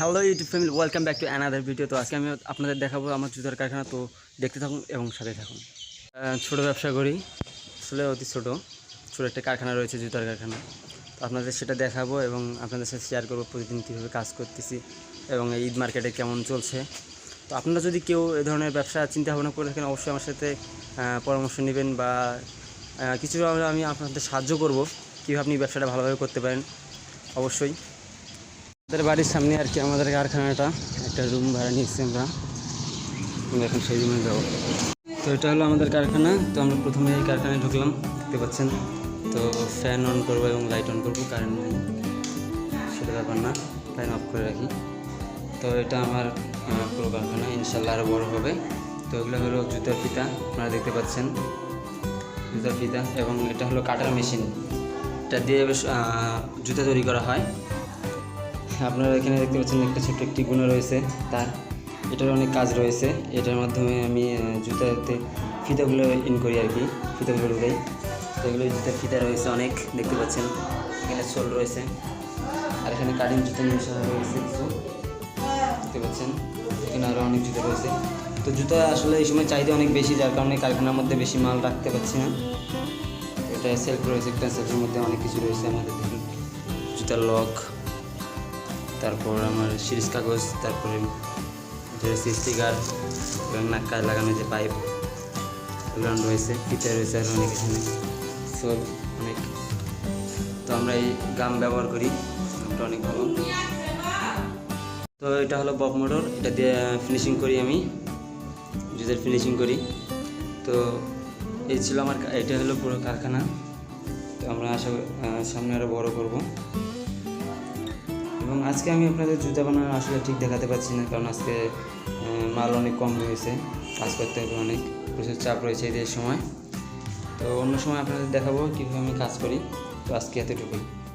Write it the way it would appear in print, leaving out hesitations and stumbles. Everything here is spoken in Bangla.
Hello YouTube family, welcome back to another video. তো আজকে আমি আপনাদের দেখাবো আমার জুতার কারখানা। তো দেখতে থাকুন এবং সাথে থাকুন। ছোটো ব্যবসা করি, আসলে অতি ছোটো একটা কারখানা রয়েছে, জুতার কারখানা। তো আপনাদের সেটা দেখাবো এবং আপনাদের সাথে শেয়ার করবো প্রতিদিন কীভাবে কাজ করতেছি এবং এই ঈদ মার্কেটে কেমন চলছে। তো আপনারা যদি কেউ এ ধরনের ব্যবসা চিন্তা ভাবনা করে থাকেন, অবশ্যই আমার সাথে পরামর্শ নেবেন বা কিছু আমি আপনাদের সাহায্য করব কীভাবে আপনি ব্যবসাটা ভালোভাবে করতে পারেন। অবশ্যই আমাদের বাড়ির সামনে আর কি আমাদের কারখানাটা, একটা রুম ভাড়া নিয়েছি আমরা এখন সেই রুমে যাবো। তো এটা হলো আমাদের কারখানা। তো আমরা প্রথমে এই কারখানায় ঢুকলাম, দেখতে পাচ্ছেন। তো ফ্যান অন করবো এবং লাইট অন করবো, কারেন্ট নেই সেটা ব্যাপার না, ফ্যান অফ করে রাখি। তো এটা আমার পুরো কারখানা, ইনশাল্লাহ আরও বড়ো হবে। তো এগুলো হলো জুতার ফিতা, আপনারা দেখতে পাচ্ছেন জুতার ফিতা, এবং এটা হলো কাটার মেশিন, এটা দিয়ে বেশ জুতা তৈরি করা হয়। আপনারা এখানে দেখতে পাচ্ছেন একটা ছোট্ট একটি গুণা রয়েছে তার, এটার অনেক কাজ রয়েছে। এটার মাধ্যমে আমি জুতাতে ফিতাগুলো ইন করি আর কি, ফিতাগুলো ঢুকাই। তো এগুলো জুতার ফিতা রয়েছে অনেক, দেখতে পাচ্ছেন এখানে সোল রয়েছে, আর এখানে কাটিং জুতা মিশা রয়েছে কিছু, দেখতে পাচ্ছেন এখানে আরও অনেক জুতা রয়েছে। তো জুতা আসলে এই সময় চাহিদা অনেক বেশি, যার কারণে কারখানার মধ্যে বেশি মাল রাখতে পারছি না। এটা সেলফ রয়েছে, একটা সেলফের মধ্যে অনেক কিছু রয়েছে আমাদের, দেখুন জুতার লক, তারপর আমার সিরিজ কাগজ, তারপরে স্টিকার এবং নাক্কায় লাগানো যে পাইপ এগুলো রয়েছে, ফিতা রয়েছে আর অনেক এখানে সোল অনেক। তো আমরা এই গাম ব্যবহার করি, গামটা অনেক ভালো। তো এটা হলো বক মোটর, এটা দিয়ে ফিনিশিং করি আমি, জুতার ফিনিশিং করি। তো এই ছিল আমার, এটা হলো পুরো কারখানা। তো আমরা সামনে আরও বড় করব। এবং আজকে আমি আপনাদের জুতা বানানো আসলে ঠিক দেখাতে পারছি না, কারণ আজকে মাল অনেক কম রয়েছে, কাজ করতে হবে, অনেক প্রচুর চাপ রয়েছে ঈদের সময়। তো অন্য সময় আপনাদের দেখাবো কীভাবে আমি কাজ করি। তো আজকে এতটুকুই।